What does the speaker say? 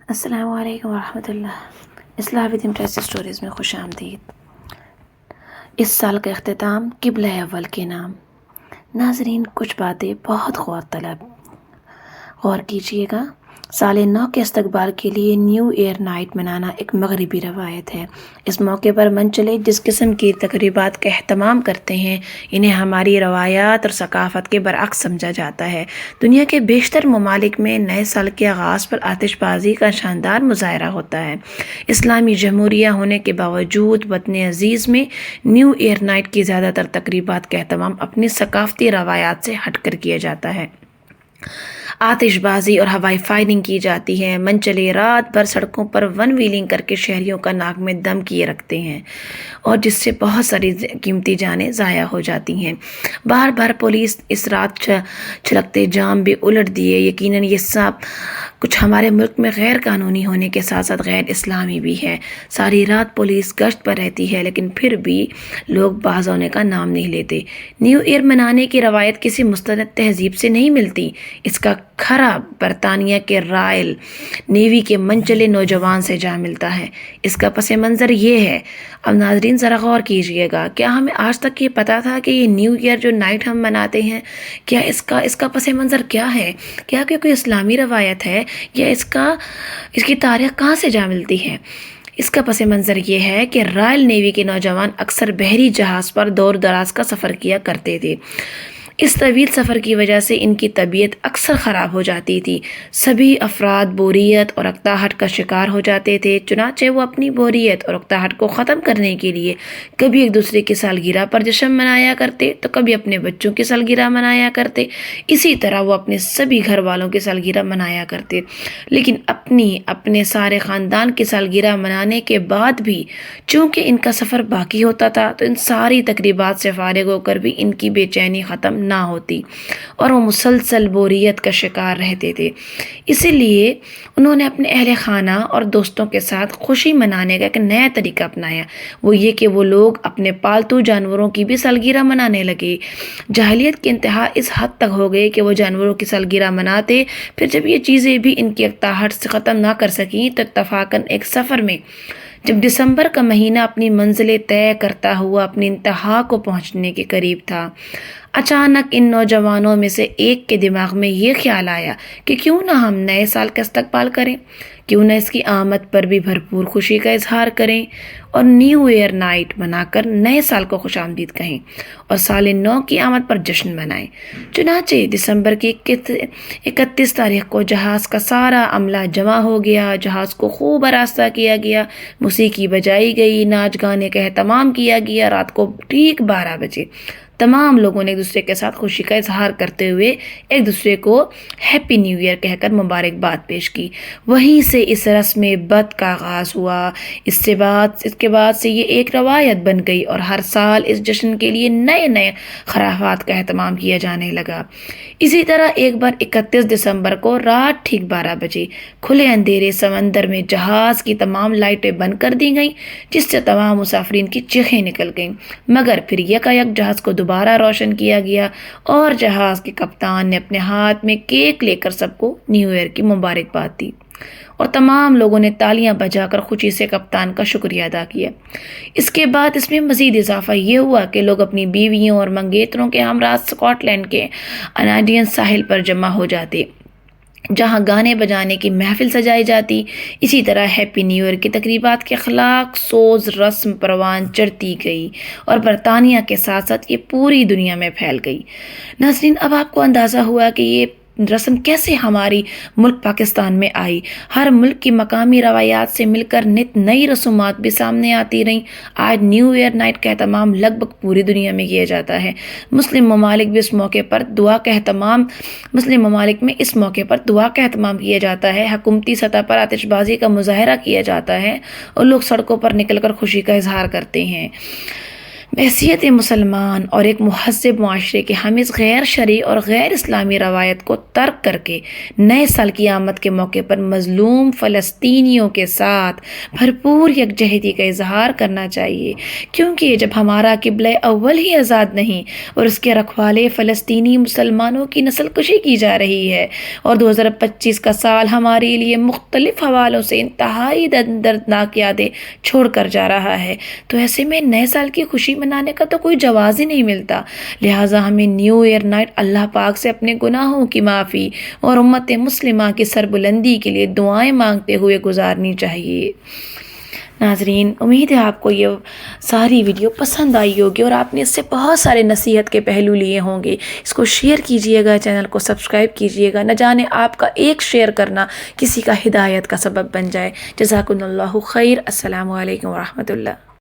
السلام علیکم ورحمۃ اللہ۔ اسلامی انٹرسٹ اسٹوریز میں خوش آمدید۔ اس سال کا اختتام قبلہ اول کے نام۔ ناظرین، کچھ باتیں بہت غور کیجیے گا۔ سال نو کے استقبال کے لیے نیو ایئر نائٹ منانا ایک مغربی روایت ہے۔ اس موقع پر منچلے جس قسم کی تقریبات کا اہتمام کرتے ہیں، انہیں ہماری روایات اور ثقافت کے برعکس سمجھا جاتا ہے۔ دنیا کے بیشتر ممالک میں نئے سال کے آغاز پر آتش بازی کا شاندار مظاہرہ ہوتا ہے۔ اسلامی جمہوریہ ہونے کے باوجود وطن عزیز میں نیو ایئر نائٹ کی زیادہ تر تقریبات کا اہتمام اپنی ثقافتی روایات سے ہٹ کر کیا جاتا ہے۔ آتش بازی اور ہوائی فائرنگ کی جاتی ہے۔ منچلے رات بھر سڑکوں پر ون ویلنگ کر کے شہریوں کا ناک میں دم کیے رکھتے ہیں، اور جس سے بہت ساری قیمتی جانیں ضائع ہو جاتی ہیں۔ بار بار پولیس اس رات چھلکتے جام بھی الٹ دیے۔ یقیناً یہ سب کچھ ہمارے ملک میں غیر قانونی ہونے کے ساتھ ساتھ غیر اسلامی بھی ہے۔ ساری رات پولیس گشت پر رہتی ہے، لیکن پھر بھی لوگ باز ہونے کا نام نہیں لیتے۔ نیو ایئر منانے کی روایت کسی مستند تہذیب سے نہیں ملتی۔ اس کا کھرا برطانیہ کے رائل نیوی کے منچلے نوجوان سے جا ملتا ہے۔ اس کا پس منظر یہ ہے۔ اب ناظرین ذرا غور کیجئے گا، کیا ہمیں آج تک یہ پتا تھا کہ یہ نیو ایئر جو نائٹ ہم مناتے ہیں، کیا اس کا پس منظر کیا ہے؟ کیا کہ کوئی اسلامی روایت ہے، یا اس کی تاریخ کہاں سے جا ملتی ہے؟ اس کا پس منظر یہ ہے کہ رائل نیوی کے نوجوان اکثر بحری جہاز پر دور دراز کا سفر کیا کرتے تھے۔ اس طویل سفر کی وجہ سے ان کی طبیعت اکثر خراب ہو جاتی تھی۔ سبھی افراد بوریت اور اکتاہٹ کا شکار ہو جاتے تھے۔ چنانچہ وہ اپنی بوریت اور اکتاہٹ کو ختم کرنے کے لیے کبھی ایک دوسرے کی سالگرہ پر جشن منایا کرتے، تو کبھی اپنے بچوں کی سالگرہ منایا کرتے۔ اسی طرح وہ اپنے سبھی گھر والوں کی سالگرہ منایا کرتے۔ لیکن اپنے سارے خاندان کی سالگرہ منانے کے بعد بھی چونکہ ان کا سفر باقی ہوتا تھا، تو ان ساری تقریبات سے فارغ ہو کر بھی ان کی بے چینی ختم نہ ہوتی، اور وہ مسلسل بوریت کا شکار رہتے تھے۔ اسی لیے انہوں نے اپنے اہل خانہ اور دوستوں کے ساتھ خوشی منانے کا ایک نیا طریقہ اپنایا۔ وہ یہ کہ وہ لوگ اپنے پالتو جانوروں کی بھی سالگرہ منانے لگے۔ جاہلیت کی انتہا اس حد تک ہو گئی کہ وہ جانوروں کی سالگرہ مناتے، پھر جب یہ چیزیں بھی ان کی اکتاہٹ سے ختم نہ کر سکیں، تو اتفاقاً ایک سفر میں جب دسمبر کا مہینہ اپنی منزلیں طے کرتا ہوا اپنی انتہا کو پہنچنے کے قریب تھا، اچانک ان نوجوانوں میں سے ایک کے دماغ میں یہ خیال آیا کہ کیوں نہ ہم نئے سال کا استقبال کریں، کیوں نہ اس کی آمد پر بھی بھرپور خوشی کا اظہار کریں اور نیو ایئر نائٹ منا کر نئے سال کو خوش آمدید کہیں اور سال نو کی آمد پر جشن منائیں۔ چنانچہ دسمبر کی 31 تاریخ کو جہاز کا سارا عملہ جمع ہو گیا۔ جہاز کو خوب آراستہ کیا گیا، موسیقی بجائی گئی، ناچ گانے کا اہتمام کیا گیا۔ رات کو ٹھیک 12 بجے تمام لوگوں نے ایک دوسرے کے ساتھ خوشی کا اظہار کرتے ہوئے ایک دوسرے کو ہیپی نیو ایئر کہہ کر مبارکباد پیش کی۔ وہیں سے اس رسم بد کا آغاز ہوا۔ اس کے بعد سے یہ ایک روایت بن گئی، اور ہر سال اس جشن کے لیے نئے خرافات کا اہتمام کیا جانے لگا۔ اسی طرح ایک بار 31 دسمبر کو رات ٹھیک 12 بجے کھلے اندھیرے سمندر میں جہاز کی تمام لائٹیں بند کر دی گئیں، جس سے تمام مسافرین کی چیخیں نکل گئیں۔ مگر پھر یکایک جہاز کو دوبارہ روشن کیا گیا، اور جہاز کے کپتان نے اپنے ہاتھ میں کیک لے کر سب کو نیو ایئر کی مبارکباد دی، اور تمام لوگوں نے تالیاں بجا کر خوشی سے کپتان کا شکریہ ادا کیا۔ اس کے بعد اس میں مزید اضافہ یہ ہوا کہ لوگ اپنی بیویوں اور منگیتروں کے ہمراہ اسکاٹ لینڈ کے اناڈین ساحل پر جمع ہو جاتے، جہاں گانے بجانے کی محفل سجائی جاتی۔ اسی طرح ہیپی نیو ایئر کی تقریبات کی اخلاق سوز رسم پروان چڑھتی گئی، اور برطانیہ کے ساتھ ساتھ یہ پوری دنیا میں پھیل گئی۔ ناظرین، اب آپ کو اندازہ ہوا کہ یہ رسم کیسے ہماری ملک پاکستان میں آئی۔ ہر ملک کی مقامی روایات سے مل کر نت نئی رسومات بھی سامنے آتی رہیں۔ آج نیو ایئر نائٹ کا اہتمام لگ بھگ پوری دنیا میں کیا جاتا ہے۔ مسلم ممالک میں اس موقع پر دعا کا اہتمام کیا جاتا ہے۔ حکومتی سطح پر آتش بازی کا مظاہرہ کیا جاتا ہے، اور لوگ سڑکوں پر نکل کر خوشی کا اظہار کرتے ہیں۔ بحیثیت مسلمان اور ایک مہذب معاشرے کے ہم اس غیر شرعی اور غیر اسلامی روایت کو ترک کر کے نئے سال کی آمد کے موقع پر مظلوم فلسطینیوں کے ساتھ بھرپور یکجہتی کا اظہار کرنا چاہیے، کیونکہ جب ہمارا قبلہ اول ہی آزاد نہیں اور اس کے رکھوالے فلسطینی مسلمانوں کی نسل کشی کی جا رہی ہے، اور 2025 کا سال ہمارے لیے مختلف حوالوں سے انتہائی دردناک یادیں چھوڑ کر جا رہا ہے، تو ایسے میں نئے سال کی خوشی منانے کا تو کوئی جواز ہی نہیں ملتا۔ لہٰذا ہمیں نیو ایئر نائٹ اللہ پاک سے اپنے گناہوں کی معافی اور امت مسلمہ کی سربلندی کے لیے دعائیں مانگتے ہوئے گزارنی چاہیے۔ ناظرین، امید ہے آپ کو یہ ساری ویڈیو پسند آئی ہوگی اور آپ نے اس سے بہت سارے نصیحت کے پہلو لیے ہوں گے۔ اس کو شیئر کیجئے گا، چینل کو سبسکرائب کیجئے گا، نہ جانے آپ کا ایک شیئر کرنا کسی کا ہدایت کا سبب بن جائے۔ جزاکم اللہ خیر۔ السلام علیکم ورحمۃ اللہ۔